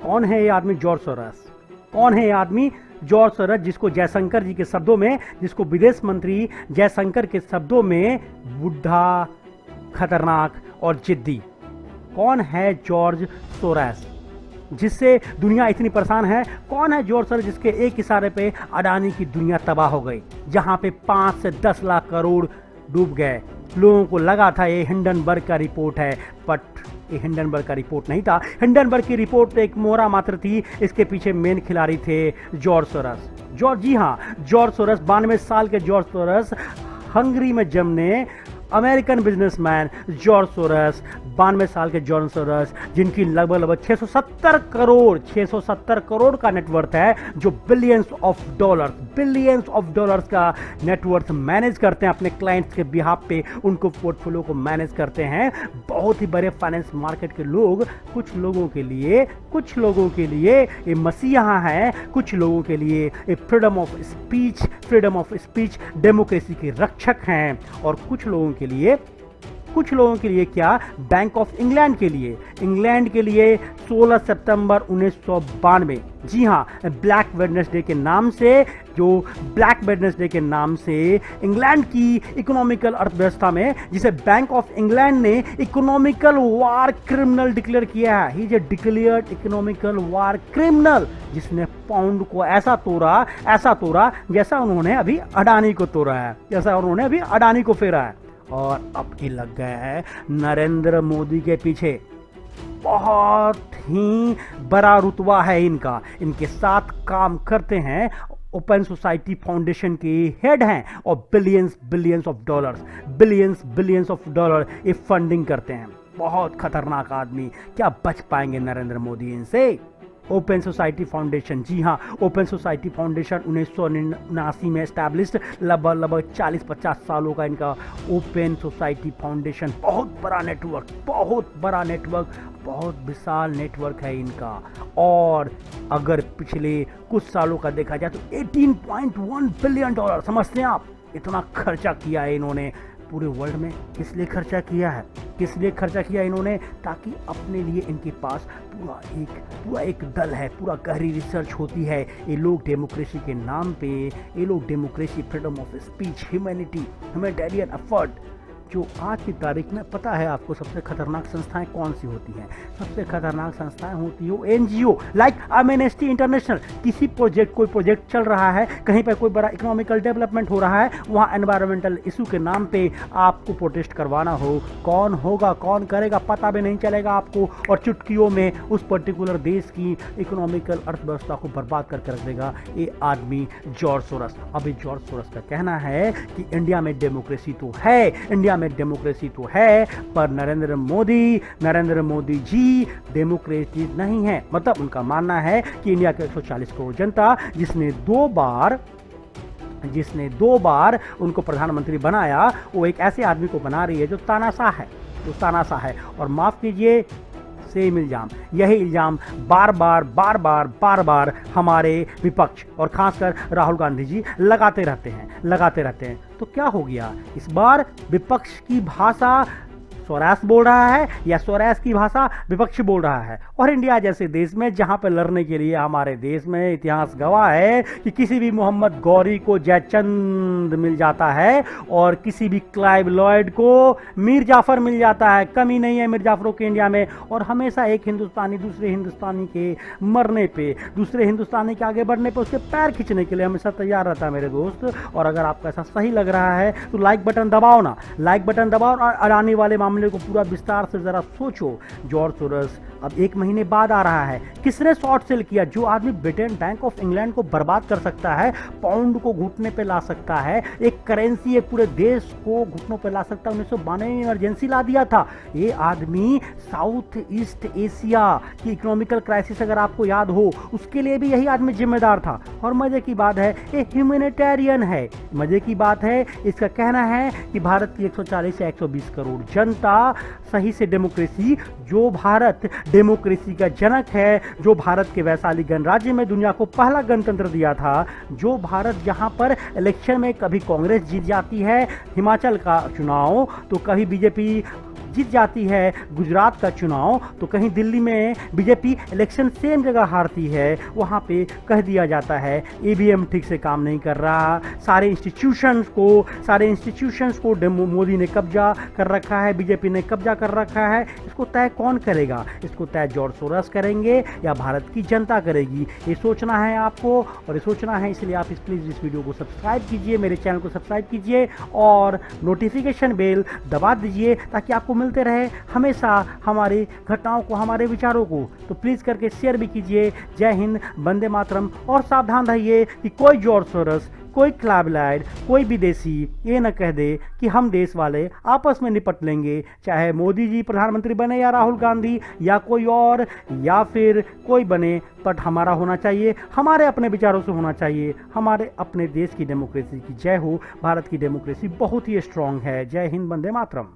कौन है ये आदमी? George Soros. कौन है ये आदमी? जॉर्ज सोरोस, जिसको जयशंकर जी के शब्दों में, जिसको विदेश मंत्री जयशंकर के शब्दों में बुढ़ा, खतरनाक और जिद्दी। कौन है जॉर्ज सोरोस, जिससे दुनिया इतनी परेशान है? कौन है जॉर्ज सोरोस, जिसके एक इशारे पे अडानी की दुनिया तबाह हो गई, जहां पे 5 से 10 लाख करोड़ डूब गए? लोगों को लगा था ये हिंडनबर्ग का रिपोर्ट है, बट ये हिंडनबर्ग का रिपोर्ट नहीं था। हिंडनबर्ग की रिपोर्ट एक मोहरा मात्र थी। इसके पीछे मेन खिलाड़ी थे जॉर्ज सोरोस। जी हाँ, जॉर्ज सोरोस, 92 साल के जॉर्ज सोरोस, हंगरी में जन्मे अमेरिकन बिजनेसमैन जॉर्ज सोरोस, 92 साल के जॉर्ज सोरोस, जिनकी लगभग 670 करोड़ का नेटवर्थ है, जो बिलियंस ऑफ डॉलर्स का नेटवर्थ मैनेज करते हैं अपने क्लाइंट्स के बिहाफ पे, उनको पोर्टफोलियो को मैनेज करते हैं। बहुत ही बड़े फाइनेंस मार्केट के लोग, कुछ लोगों के लिए ये मसीहा हैं, कुछ लोगों के लिए ये फ्रीडम ऑफ स्पीच डेमोक्रेसी के रक्षक हैं, और कुछ लोगों के लिए क्या, बैंक ऑफ इंग्लैंड के लिए 16 सितंबर 1992, जी हाँ, ब्लैक वेडनेसडे के नाम से इंग्लैंड की इकोनॉमिकल अर्थव्यवस्था में, जिसे बैंक ऑफ इंग्लैंड ने इकोनॉमिकल वार क्रिमिनल डिक्लेयर किया है। He is a declared economical war criminal, जिसने पाउंड को ऐसा तोड़ा जैसा उन्होंने अभी अडानी को तोड़ा है, जैसा उन्होंने अभी अडानी को फेरा है। और अब ये लग गया है नरेंद्र मोदी के पीछे। बहुत ही बड़ा रुतबा है इनका, इनके साथ काम करते हैं, ओपन सोसाइटी फाउंडेशन के हेड हैं, और बिलियंस ऑफ डॉलर ये फंडिंग करते हैं। बहुत खतरनाक आदमी, क्या बच पाएंगे नरेंद्र मोदी इनसे? ओपन सोसाइटी फाउंडेशन, जी हाँ, ओपन सोसाइटी फाउंडेशन 1979 में एस्टैब्लिश्ड, लगभग 40-50 सालों का इनका ओपन सोसाइटी फाउंडेशन। बहुत बड़ा नेटवर्क, बहुत विशाल नेटवर्क है इनका। और अगर पिछले कुछ सालों का देखा जाए तो $18.1 बिलियन, समझते हैं आप, इतना खर्चा किया है इन्होंने पूरे वर्ल्ड में। किस लिए खर्चा किया इन्होंने? ताकि अपने लिए इनके पास पूरा एक दल है, पूरा गहरी रिसर्च होती है। ये लोग डेमोक्रेसी के नाम पे, freedom of speech, humanitarian effort, जो आज की तारीख में पता है आपको सबसे खतरनाक संस्थाएं कौन सी होती हैं? सबसे खतरनाक संस्थाएं होती हो एनजीओ लाइक एमनेस्टी इंटरनेशनल। कोई प्रोजेक्ट चल रहा है, कहीं पर कोई बड़ा इकोनॉमिकल डेवलपमेंट हो रहा है, वहाँ एनवायरमेंटल इशू के नाम पे आपको प्रोटेस्ट करवाना हो, कौन होगा, कौन करेगा, पता भी नहीं चलेगा आपको, और चुटकियों में उस पर्टिकुलर देश की इकोनॉमिकल अर्थव्यवस्था को बर्बाद करके रख देगा ये आदमी जॉर्ज सोरोस। अभी जॉर्ज सोरोस का कहना है कि इंडिया में डेमोक्रेसी तो है, पर नरेंद्र मोदी जी डेमोक्रेसी नहीं है। मतलब उनका मानना है कि इंडिया के 140 करोड़ जनता, जिसने दो बार उनको प्रधानमंत्री बनाया, वो एक ऐसे आदमी को बना रही है जो तानाशाह है। और माफ कीजिए, सेम इल्जाम, यही इल्जाम बार बार हमारे विपक्ष और खासकर राहुल गांधी जी लगाते रहते हैं। तो क्या हो गया इस बार? विपक्ष की भाषा सोरोस बोल रहा है या सोरोस की भाषा विपक्ष बोल रहा है? और इंडिया जैसे देश में, जहां पर लड़ने के लिए हमारे देश में इतिहास गवाह है कि किसी भी मोहम्मद गौरी को जयचंद मिल जाता है, और किसी भी क्लाइव लॉयड को मीर जाफर मिल जाता है। कमी नहीं है मीर जाफरों के इंडिया में। और हमेशा एक हिंदुस्तानी दूसरे हिंदुस्तानी के मरने पे, दूसरे हिंदुस्तानी के आगे बढ़ने पे उसके पैर खींचने के लिए हमेशा तैयार रहता है मेरे दोस्त। और अगर आपको ऐसा सही लग रहा है तो लाइक बटन दबाओ और अडानी वाले मामले को पूरा विस्तार से जरा सोचो। जॉर्ज सोरोस अब 1 महीने बाद आ रहा है। किसने शॉर्ट सेल किया? जो आदमी ब्रिटेन, बैंक ऑफ इंग्लैंड को बर्बाद कर सकता है, पाउंड को घुटने पे ला सकता है, एक करेंसी, एक पूरे देश को घुटनों पे ला सकता है। 1992 में इमरजेंसी ला दिया था। ये आदमी साउथ ईस्ट एशिया की इकोनॉमिकल क्राइसिस, अगर आपको याद हो, उसके लिए भी यही आदमी जिम्मेदार था। और मजे की बात है, ये ह्यूमैनिटेरियन है। मजे की बात है, इसका कहना है कि भारत की 140 या 120 करोड़ जनता सही से डेमोक्रेसी, जो भारत डेमोक्रेसी का जनक है, जो भारत के वैशाली गणराज्य में दुनिया को पहला गणतंत्र दिया था, जो भारत जहां पर इलेक्शन में कभी कांग्रेस जीत जाती है हिमाचल का चुनाव, तो कभी बीजेपी जीत जाती है गुजरात का चुनाव, तो कहीं दिल्ली में बीजेपी इलेक्शन सेम जगह हारती है, वहाँ पे कह दिया जाता है ईवीएम ठीक से काम नहीं कर रहा, सारे इंस्टीट्यूशंस को मोदी ने कब्जा कर रखा है, बीजेपी ने कब्जा कर रखा है। इसको तय कौन करेगा? इसको तय जॉर्ज सोरस करेंगे या भारत की जनता करेगी? ये सोचना है आपको, और ये सोचना है, इसलिए आप प्लीज़ इस वीडियो को सब्सक्राइब कीजिए, मेरे चैनल को सब्सक्राइब कीजिए और नोटिफिकेशन बेल दबा दीजिए ताकि आपको मिलते रहे हमेशा हमारी घटनाओं को, हमारे विचारों को। तो प्लीज़ करके शेयर भी कीजिए। जय हिंद, वंदे मातरम। और सावधान रहिए कि कोई जॉर्ज सोरस, कोई क्लाइव, कोई विदेशी ये न कह दे कि हम देश वाले आपस में निपट लेंगे, चाहे मोदी जी प्रधानमंत्री बने या राहुल गांधी या कोई और या फिर कोई बने, बट हमारा होना चाहिए, हमारे अपने विचारों से होना चाहिए, हमारे अपने देश की डेमोक्रेसी की जय हो। भारत की डेमोक्रेसी बहुत ही स्ट्रांग है। जय हिंद, वंदे मातरम।